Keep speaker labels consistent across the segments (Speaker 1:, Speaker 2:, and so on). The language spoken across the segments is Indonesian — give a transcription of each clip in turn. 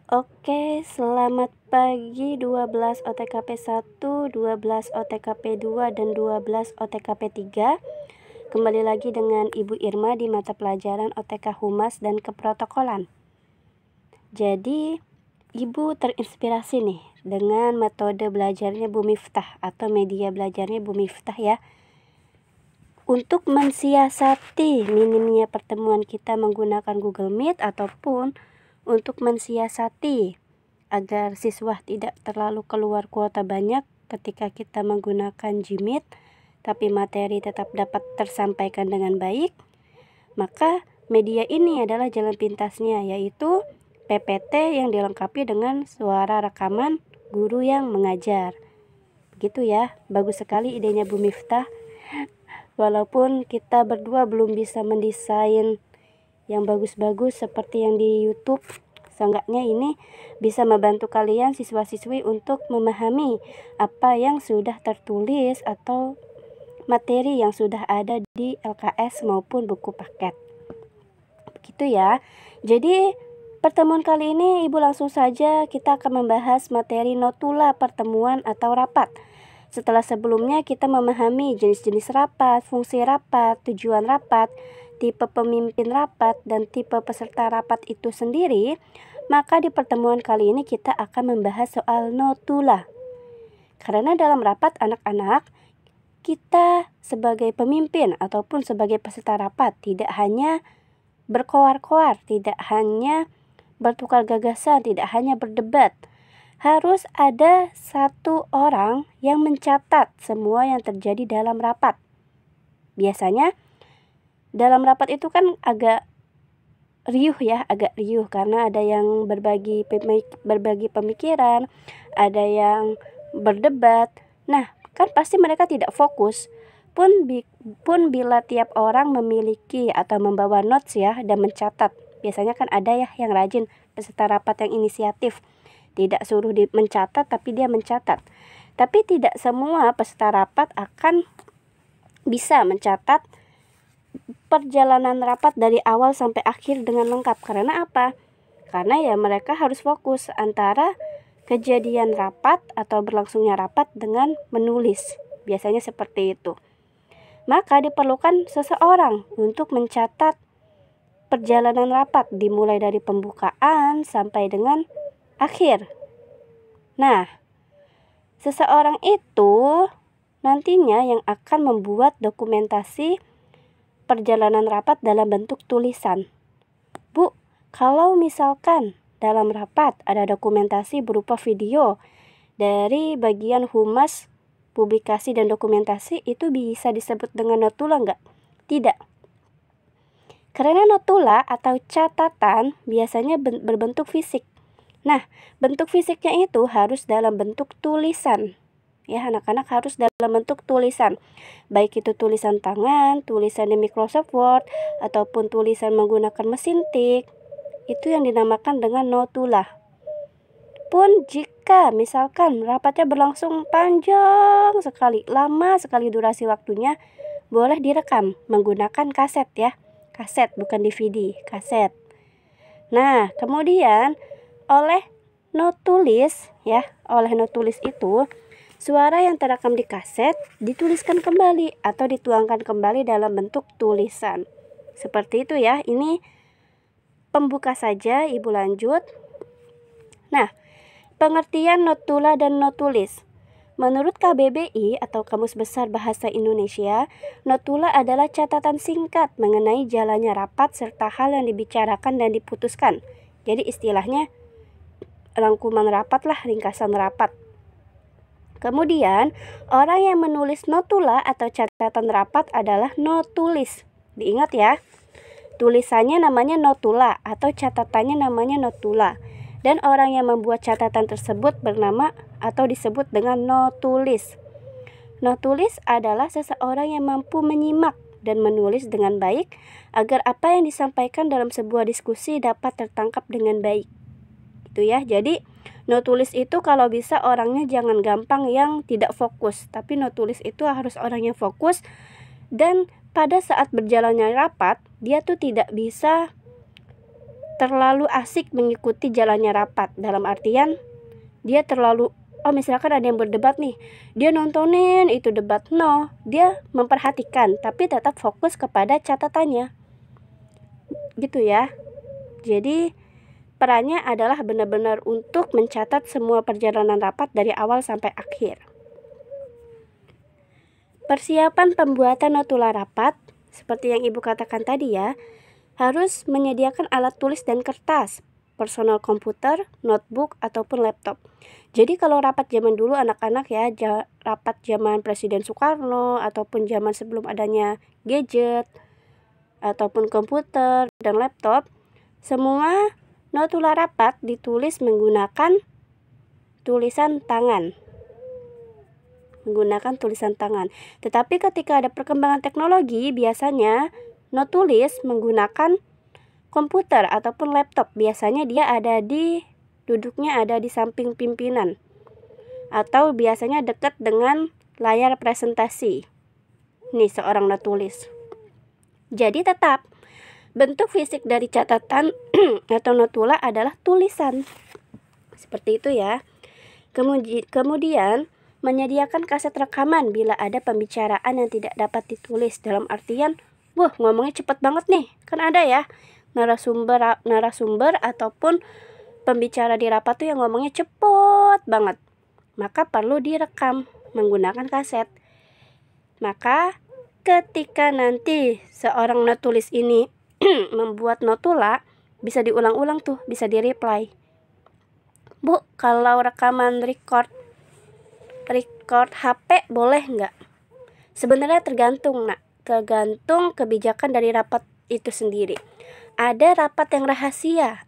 Speaker 1: Oke, selamat pagi 12 OTKP 1, 12 OTKP 2, dan 12 OTKP 3. Kembali lagi dengan Ibu Irma di mata pelajaran OTK Humas dan Keprotokolan. Jadi, Ibu terinspirasi nih dengan metode belajarnya Bu Miftah atau media belajarnya Bu Miftah ya. Untuk mensiasati minimnya pertemuan kita menggunakan Google Meet ataupun untuk mensiasati agar siswa tidak terlalu keluar kuota banyak ketika kita menggunakan Gmeet, tapi materi tetap dapat tersampaikan dengan baik, maka media ini adalah jalan pintasnya, yaitu PPT yang dilengkapi dengan suara rekaman guru yang mengajar. Begitu ya, bagus sekali idenya Bu Miftah. Walaupun kita berdua belum bisa mendesain yang bagus-bagus seperti yang di YouTube, seenggaknya ini bisa membantu kalian siswa-siswi untuk memahami apa yang sudah tertulis atau materi yang sudah ada di LKS maupun buku paket. Begitu ya. Jadi pertemuan kali ini Ibu langsung saja kita akan membahas materi notula pertemuan atau rapat. Setelah sebelumnya kita memahami jenis-jenis rapat, fungsi rapat, tujuan rapat, tipe pemimpin rapat, dan tipe peserta rapat itu sendiri, maka di pertemuan kali ini kita akan membahas soal notula. Karena dalam rapat anak-anak, kita sebagai pemimpin ataupun sebagai peserta rapat tidak hanya berkoar-koar, tidak hanya bertukar gagasan, tidak hanya berdebat. Harus ada satu orang yang mencatat semua yang terjadi dalam rapat. Biasanya dalam rapat itu kan agak riuh karena ada yang berbagi pemikiran, ada yang berdebat. Nah, kan pasti mereka tidak fokus. Pun bila tiap orang memiliki atau membawa notes ya dan mencatat. Biasanya kan ada ya yang rajin, peserta rapat yang inisiatif. Tidak suruh mencatat, tapi dia mencatat. Tapi tidak semua peserta rapat akan bisa mencatat perjalanan rapat dari awal sampai akhir dengan lengkap. Karena apa? Karena ya mereka harus fokus antara kejadian rapat atau berlangsungnya rapat dengan menulis. Biasanya seperti itu. Maka diperlukan seseorang untuk mencatat perjalanan rapat dimulai dari pembukaan sampai dengan akhir. Nah, seseorang itu nantinya yang akan membuat dokumentasi perjalanan rapat dalam bentuk tulisan. Bu, kalau misalkan dalam rapat ada dokumentasi berupa video dari bagian humas, publikasi dan dokumentasi, itu bisa disebut dengan notula enggak? Tidak. Karena notula atau catatan biasanya berbentuk fisik. Nah, bentuk fisiknya itu harus dalam bentuk tulisan. Ya, anak-anak harus dalam bentuk tulisan. Baik itu tulisan tangan, tulisan di Microsoft Word, ataupun tulisan menggunakan mesin tik. Itu yang dinamakan dengan notula. Pun jika misalkan rapatnya berlangsung panjang sekali, lama sekali durasi waktunya, boleh direkam menggunakan kaset ya. Kaset, bukan DVD, kaset. Nah, kemudian oleh notulis itu suara yang terekam di kaset dituliskan kembali atau dituangkan kembali dalam bentuk tulisan. Seperti itu ya. Ini pembuka saja, Ibu lanjut. Nah, pengertian notula dan notulis. Menurut KBBI atau Kamus Besar Bahasa Indonesia, notula adalah catatan singkat mengenai jalannya rapat serta hal yang dibicarakan dan diputuskan. Jadi istilahnya rangkuman rapat lah, ringkasan rapat. Kemudian, orang yang menulis notula atau catatan rapat adalah notulis. Diingat ya, tulisannya namanya notula atau catatannya namanya notula. Dan orang yang membuat catatan tersebut bernama atau disebut dengan notulis. Notulis adalah seseorang yang mampu menyimak dan menulis dengan baik agar apa yang disampaikan dalam sebuah diskusi dapat tertangkap dengan baik. Itu ya. Jadi notulis itu kalau bisa orangnya jangan gampang yang tidak fokus, tapi notulis itu harus orang yang fokus, dan pada saat berjalannya rapat dia tuh tidak bisa terlalu asik mengikuti jalannya rapat. Dalam artian dia terlalu, misalkan ada yang berdebat nih, dia nontonin itu debat. No, dia memperhatikan tapi tetap fokus kepada catatannya. Gitu ya. Jadi perannya adalah benar-benar untuk mencatat semua perjalanan rapat dari awal sampai akhir. Persiapan pembuatan notula rapat, seperti yang Ibu katakan tadi ya, harus menyediakan alat tulis dan kertas, personal komputer, notebook, ataupun laptop. Jadi kalau rapat zaman dulu anak-anak ya, rapat zaman Presiden Soekarno, ataupun zaman sebelum adanya gadget, ataupun komputer dan laptop, semua notula rapat ditulis menggunakan tulisan tangan. Tetapi ketika ada perkembangan teknologi, biasanya notulis menggunakan komputer ataupun laptop. Biasanya dia duduknya ada di samping pimpinan, atau biasanya dekat dengan layar presentasi. Nih seorang notulis. Jadi tetap bentuk fisik dari catatan atau notula adalah tulisan. Seperti itu ya. Kemudian menyediakan kaset rekaman bila ada pembicaraan yang tidak dapat ditulis. Dalam artian, ngomongnya cepet banget nih. Kan ada ya narasumber ataupun pembicara di rapat tuh yang ngomongnya cepet banget. Maka perlu direkam menggunakan kaset. Maka ketika nanti seorang notulis ini membuat notula, bisa diulang-ulang tuh, bisa di-reply. Bu, kalau rekaman record HP boleh nggak? Sebenarnya tergantung kebijakan dari rapat itu sendiri. Ada rapat yang rahasia.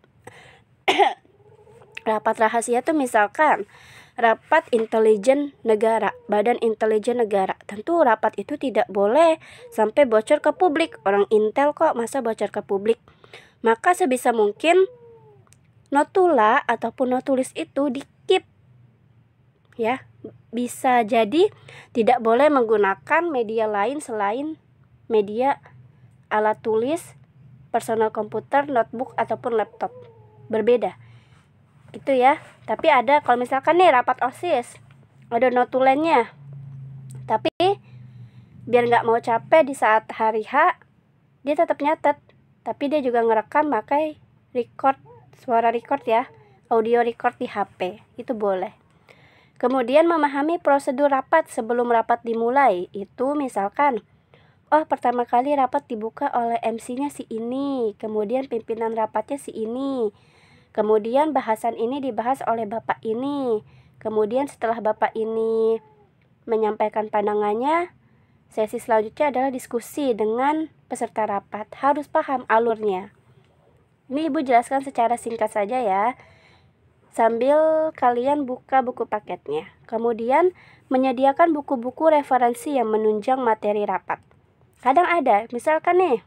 Speaker 1: Rapat rahasia tuh misalkan rapat intelijen negara, badan intelijen negara. Tentu rapat itu tidak boleh sampai bocor ke publik. Orang intel kok masa bocor ke publik. Maka sebisa mungkin notula ataupun notulis itu di-keep ya. Bisa jadi tidak boleh menggunakan media lain selain media alat tulis, personal komputer, notebook, ataupun laptop. Berbeda gitu ya. Tapi ada kalau misalkan nih rapat OSIS, ada notulennya, tapi biar nggak mau capek di saat hari H, dia tetap nyatet, tapi dia juga ngerekam pakai suara record ya, audio record di HP. Itu boleh. Kemudian memahami prosedur rapat sebelum rapat dimulai. Itu misalkan, pertama kali rapat dibuka oleh MC-nya si ini, kemudian pimpinan rapatnya si ini, kemudian bahasan ini dibahas oleh Bapak ini, kemudian setelah Bapak ini menyampaikan pandangannya, sesi selanjutnya adalah diskusi dengan peserta rapat. Harus paham alurnya. Ini Ibu jelaskan secara singkat saja ya, sambil kalian buka buku paketnya. Kemudian menyediakan buku-buku referensi yang menunjang materi rapat. Kadang ada, misalkan nih,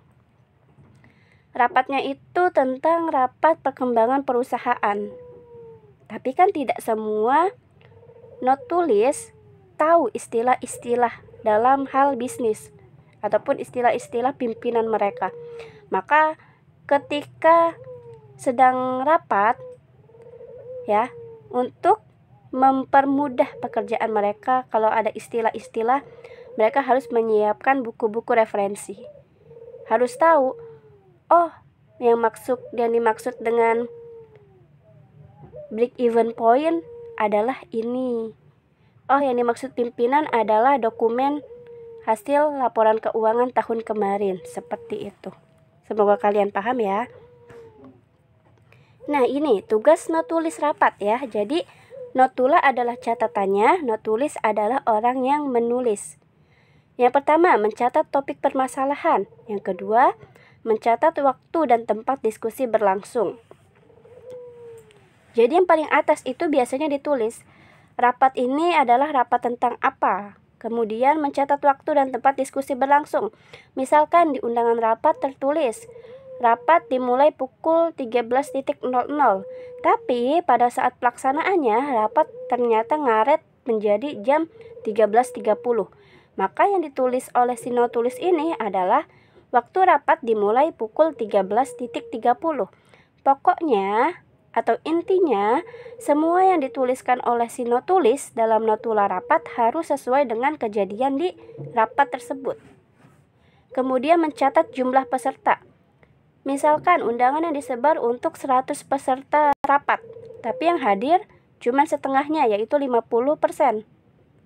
Speaker 1: rapatnya itu tentang rapat perkembangan perusahaan. Tapi kan tidak semua notulis tahu istilah-istilah dalam hal bisnis ataupun istilah-istilah pimpinan mereka. Maka ketika sedang rapat ya, untuk mempermudah pekerjaan mereka, kalau ada istilah-istilah, mereka harus menyiapkan buku-buku referensi. Harus tahu, yang dimaksud dengan break even point adalah ini. Yang dimaksud pimpinan adalah dokumen hasil laporan keuangan tahun kemarin. Seperti itu. Semoga kalian paham ya. Nah, ini tugas notulis rapat ya. Jadi notula adalah catatannya, notulis adalah orang yang menulis. Yang pertama, mencatat topik permasalahan. Yang kedua, mencatat waktu dan tempat diskusi berlangsung. Jadi yang paling atas itu biasanya ditulis, rapat ini adalah rapat tentang apa. Kemudian mencatat waktu dan tempat diskusi berlangsung. Misalkan di undangan rapat tertulis, rapat dimulai pukul 13.00. Tapi pada saat pelaksanaannya, rapat ternyata ngaret menjadi jam 13.30. Maka yang ditulis oleh si notulis ini adalah waktu rapat dimulai pukul 13.30. Pokoknya atau intinya, semua yang dituliskan oleh si notulis dalam notula rapat harus sesuai dengan kejadian di rapat tersebut. Kemudian mencatat jumlah peserta. Misalkan undangan yang disebar untuk 100 peserta rapat, tapi yang hadir cuma setengahnya, yaitu 50%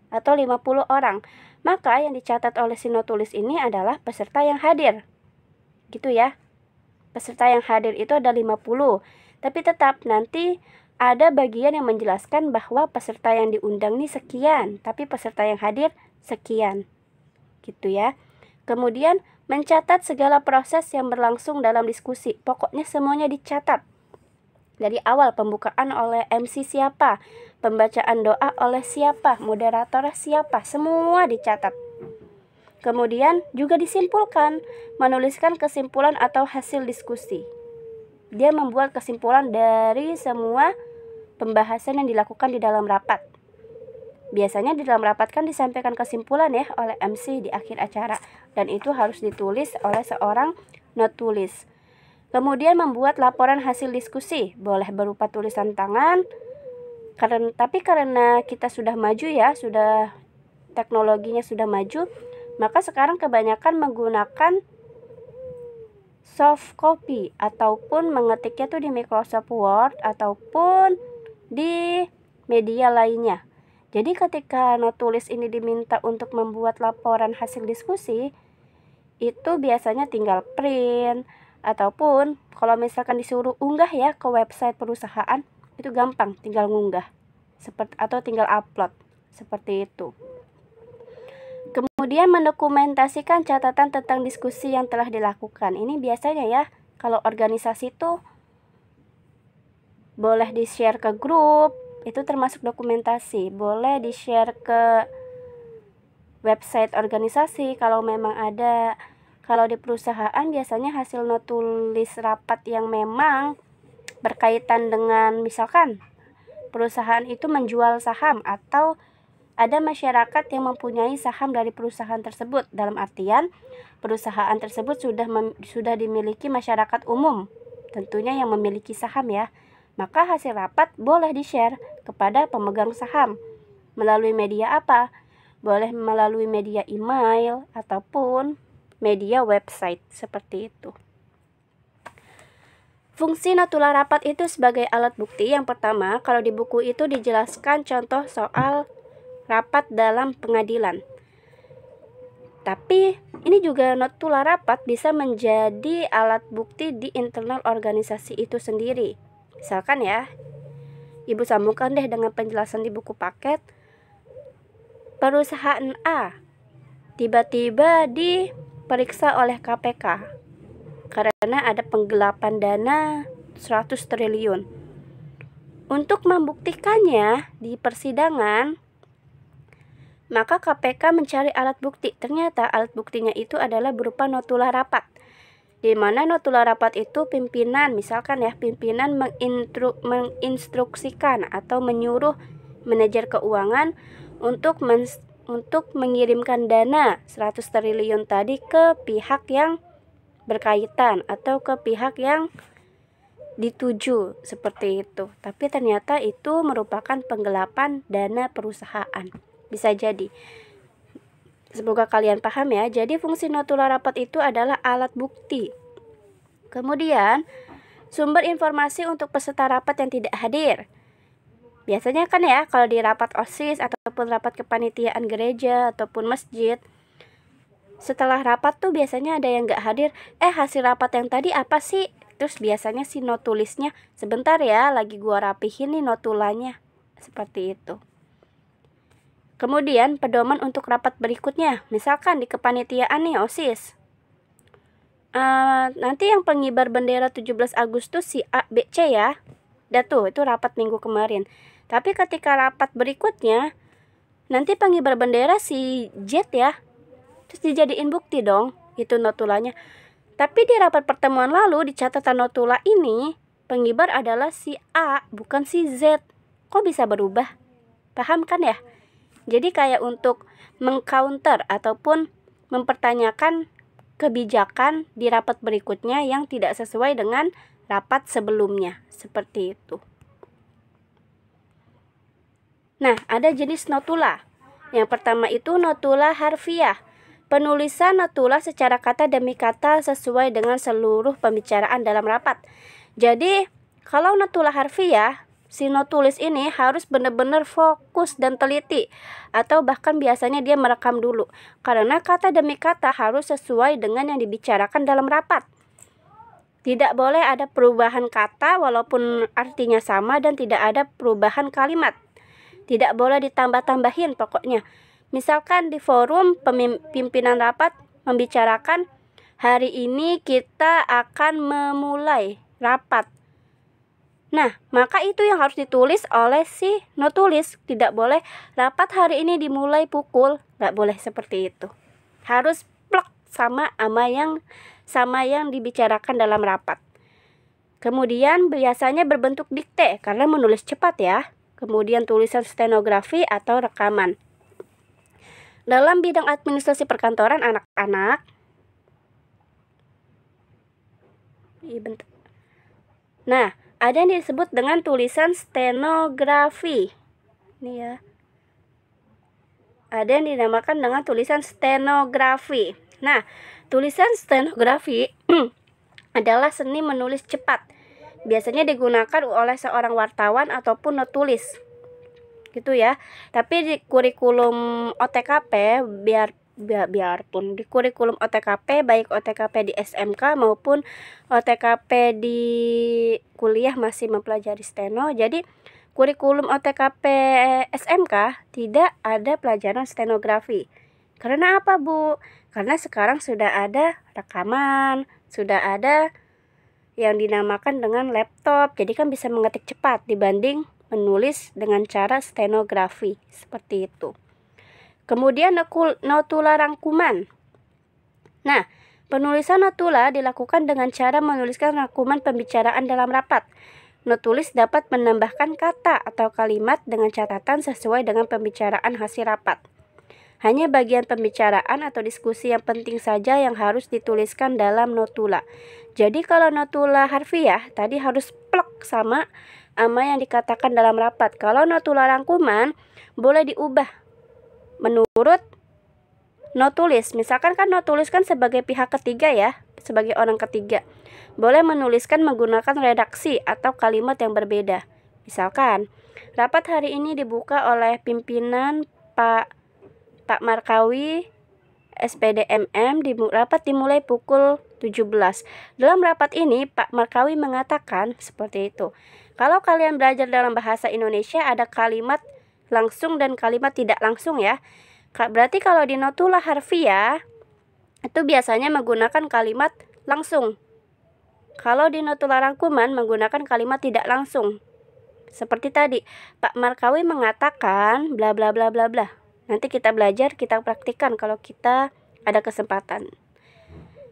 Speaker 1: atau 50 orang. Maka yang dicatat oleh si notulis ini adalah peserta yang hadir. Gitu ya. Peserta yang hadir itu ada 50. Tapi tetap nanti ada bagian yang menjelaskan bahwa peserta yang diundang ini sekian, tapi peserta yang hadir sekian. Gitu ya. Kemudian mencatat segala proses yang berlangsung dalam diskusi. Pokoknya semuanya dicatat. Dari awal pembukaan oleh MC siapa, pembacaan doa oleh siapa, moderator siapa, semua dicatat. Kemudian juga disimpulkan, menuliskan kesimpulan atau hasil diskusi. Dia membuat kesimpulan dari semua pembahasan yang dilakukan di dalam rapat. Biasanya di dalam rapat kan disampaikan kesimpulan ya oleh MC di akhir acara, dan itu harus ditulis oleh seorang notulis. Kemudian membuat laporan hasil diskusi, boleh berupa tulisan tangan. Tapi karena kita sudah maju ya, sudah teknologinya sudah maju, maka sekarang kebanyakan menggunakan soft copy ataupun mengetiknya tuh di Microsoft Word ataupun di media lainnya. Jadi ketika notulis ini diminta untuk membuat laporan hasil diskusi, itu biasanya tinggal print ataupun kalau misalkan disuruh unggah ya ke website perusahaan, itu gampang, tinggal ngunggah atau tinggal upload seperti itu. Kemudian mendokumentasikan catatan tentang diskusi yang telah dilakukan. Ini biasanya ya, kalau organisasi itu boleh di-share ke grup, itu termasuk dokumentasi. Boleh di-share ke website organisasi kalau memang ada. Kalau di perusahaan biasanya hasil notulis rapat yang memang berkaitan dengan misalkan perusahaan itu menjual saham atau ada masyarakat yang mempunyai saham dari perusahaan tersebut, dalam artian perusahaan tersebut sudah dimiliki masyarakat umum, tentunya yang memiliki saham ya. Maka hasil rapat boleh di-share kepada pemegang saham. Melalui media apa? Boleh melalui media email ataupun media website seperti itu. Fungsi notula rapat itu sebagai alat bukti. Yang pertama, kalau di buku itu dijelaskan contoh soal rapat dalam pengadilan. Tapi ini juga notula rapat bisa menjadi alat bukti di internal organisasi itu sendiri. Misalkan ya, Ibu sambungkan deh dengan penjelasan di buku paket. Perusahaan A tiba-tiba diperiksa oleh KPK karena ada penggelapan dana 100 triliun. Untuk membuktikannya di persidangan, maka KPK mencari alat bukti. Ternyata alat buktinya itu adalah berupa notula rapat. Di mana notula rapat itu pimpinan, misalkan ya, pimpinan menginstruksikan atau menyuruh manajer keuangan untuk mengirimkan dana 100 triliun tadi ke pihak yang berkaitan atau ke pihak yang dituju, seperti itu. Tapi ternyata itu merupakan penggelapan dana perusahaan. Bisa jadi. Semoga kalian paham ya. Jadi fungsi notula rapat itu adalah alat bukti. Kemudian sumber informasi untuk peserta rapat yang tidak hadir. Biasanya kan ya kalau di rapat OSIS ataupun rapat kepanitiaan gereja ataupun masjid, setelah rapat tuh biasanya ada yang gak hadir. Hasil rapat yang tadi apa sih? Terus biasanya si notulisnya, sebentar ya lagi gua rapihin nih notulanya. Seperti itu. Kemudian pedoman untuk rapat berikutnya, misalkan di kepanitiaan nih OSIS. Nanti yang pengibar bendera 17 Agustus si A, B, C ya. Itu rapat minggu kemarin. Tapi ketika rapat berikutnya, nanti pengibar bendera si Z ya. Terus dijadiin bukti dong, itu notulanya. Tapi di rapat pertemuan lalu di catatan notula ini, pengibar adalah si A, bukan si Z. Kok bisa berubah? Paham kan ya? Jadi kayak untuk mengcounter ataupun mempertanyakan kebijakan di rapat berikutnya yang tidak sesuai dengan rapat sebelumnya, seperti itu. Nah, ada jenis notula. Yang pertama itu notula harfiah. Penulisan notula secara kata demi kata sesuai dengan seluruh pembicaraan dalam rapat. Jadi, kalau notula harfiah, si notulis ini harus benar-benar fokus dan teliti, atau bahkan biasanya dia merekam dulu, karena kata demi kata harus sesuai dengan yang dibicarakan dalam rapat. Tidak boleh ada perubahan kata walaupun artinya sama, dan tidak ada perubahan kalimat. Tidak boleh ditambah-tambahin pokoknya. Misalkan di forum pimpinan rapat membicarakan, hari ini kita akan memulai rapat. Nah, maka itu yang harus ditulis oleh si notulis. Tidak boleh rapat hari ini dimulai pukul. Nggak boleh seperti itu. Harus plek sama yang dibicarakan dalam rapat. Kemudian biasanya berbentuk dikte karena menulis cepat ya. Kemudian tulisan stenografi atau rekaman. Dalam bidang administrasi perkantoran anak-anak, nah, ada yang disebut dengan tulisan stenografi. Ini ya. Ada yang dinamakan dengan tulisan stenografi. Nah, tulisan stenografi adalah seni menulis cepat. Biasanya digunakan oleh seorang wartawan ataupun notulis. Gitu ya. Tapi di kurikulum OTKP, biarpun di kurikulum OTKP, baik OTKP di SMK maupun OTKP di kuliah masih mempelajari steno. Jadi kurikulum OTKP SMK tidak ada pelajaran stenografi. Karena apa, Bu? Karena sekarang sudah ada rekaman, sudah ada yang dinamakan dengan laptop. Jadi kan bisa mengetik cepat dibanding menulis dengan cara stenografi, seperti itu. Kemudian notula rangkuman. Nah, penulisan notula dilakukan dengan cara menuliskan rangkuman pembicaraan dalam rapat. Notulis dapat menambahkan kata atau kalimat dengan catatan sesuai dengan pembicaraan hasil rapat. Hanya bagian pembicaraan atau diskusi yang penting saja yang harus dituliskan dalam notula. Jadi kalau notula harfiah tadi harus plek sama yang dikatakan dalam rapat. Kalau notula rangkuman boleh diubah menurut notulis. Misalkan kan notulis kan sebagai pihak ketiga ya, sebagai orang ketiga. Boleh menuliskan menggunakan redaksi atau kalimat yang berbeda. Misalkan, rapat hari ini dibuka oleh pimpinan Pak Markawi SPDMM. Rapat dimulai pukul 17. Dalam rapat ini Pak Markawi mengatakan seperti itu. Kalau kalian belajar dalam bahasa Indonesia ada kalimat langsung dan kalimat tidak langsung ya. Berarti kalau di notula harfiah itu biasanya menggunakan kalimat langsung. Kalau di notula rangkuman menggunakan kalimat tidak langsung. Seperti tadi, Pak Markawi mengatakan bla bla bla bla bla. Nanti kita belajar, kita praktikkan kalau kita ada kesempatan.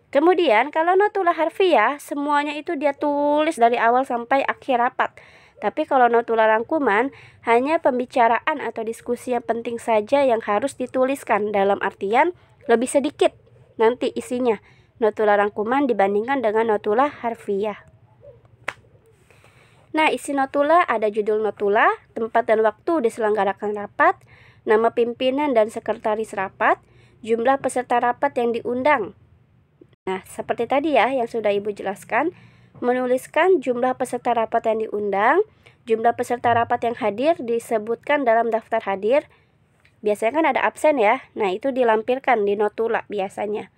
Speaker 1: Kemudian kalau notula harfiah semuanya itu dia tulis dari awal sampai akhir rapat. Tapi kalau notula rangkuman hanya pembicaraan atau diskusi yang penting saja yang harus dituliskan, dalam artian lebih sedikit nanti isinya notula rangkuman dibandingkan dengan notula harfiah. Nah, isi notula ada judul notula, tempat dan waktu diselenggarakan rapat, nama pimpinan dan sekretaris rapat, jumlah peserta rapat yang diundang. Nah, seperti tadi ya yang sudah Ibu jelaskan, menuliskan jumlah peserta rapat yang diundang, jumlah peserta rapat yang hadir disebutkan dalam daftar hadir. Biasanya kan ada absen ya, nah itu dilampirkan di notula biasanya.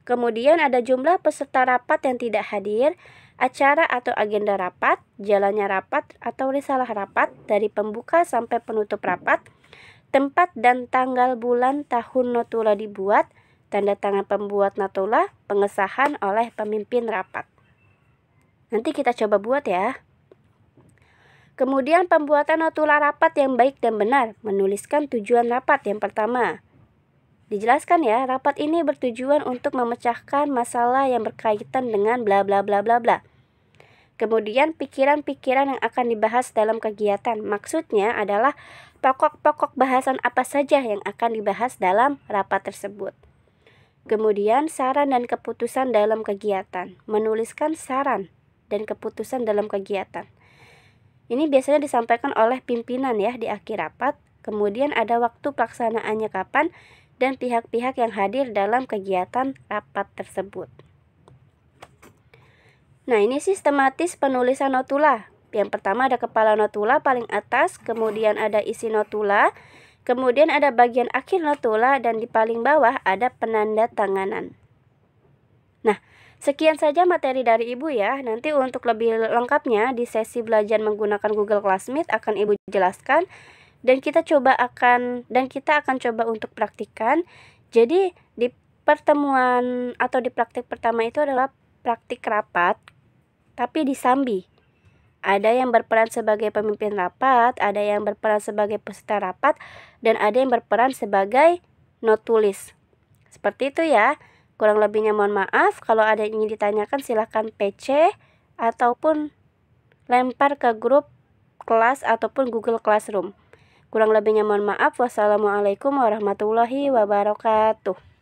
Speaker 1: Kemudian ada jumlah peserta rapat yang tidak hadir, acara atau agenda rapat, jalannya rapat atau risalah rapat dari pembuka sampai penutup rapat, tempat dan tanggal bulan tahun notula dibuat, tanda tangan pembuat notula, pengesahan oleh pemimpin rapat. Nanti kita coba buat ya. Kemudian pembuatan notula rapat yang baik dan benar, menuliskan tujuan rapat yang pertama. Dijelaskan ya, rapat ini bertujuan untuk memecahkan masalah yang berkaitan dengan bla bla bla bla bla. Kemudian pikiran-pikiran yang akan dibahas dalam kegiatan. Maksudnya adalah pokok-pokok bahasan apa saja yang akan dibahas dalam rapat tersebut. Kemudian saran dan keputusan dalam kegiatan. Menuliskan saran. dan keputusan dalam kegiatan. Ini biasanya disampaikan oleh pimpinan ya di akhir rapat. Kemudian ada waktu pelaksanaannya kapan dan pihak-pihak yang hadir dalam kegiatan rapat tersebut. Nah, ini sistematis penulisan notula. Yang pertama ada kepala notula paling atas, kemudian ada isi notula, kemudian ada bagian akhir notula, dan di paling bawah ada penanda tanganan. Nah, sekian saja materi dari Ibu ya. Nanti untuk lebih lengkapnya di sesi belajar menggunakan Google Classmeet akan Ibu jelaskan dan kita akan coba untuk praktikkan. Jadi di pertemuan atau di praktik pertama itu adalah praktik rapat tapi disambi. Ada yang berperan sebagai pemimpin rapat, ada yang berperan sebagai peserta rapat, dan ada yang berperan sebagai notulis. Seperti itu ya. Kurang lebihnya mohon maaf. Kalau ada yang ingin ditanyakan silahkan PC ataupun lempar ke grup kelas ataupun Google Classroom. Kurang lebihnya mohon maaf. Wassalamualaikum warahmatullahi wabarakatuh.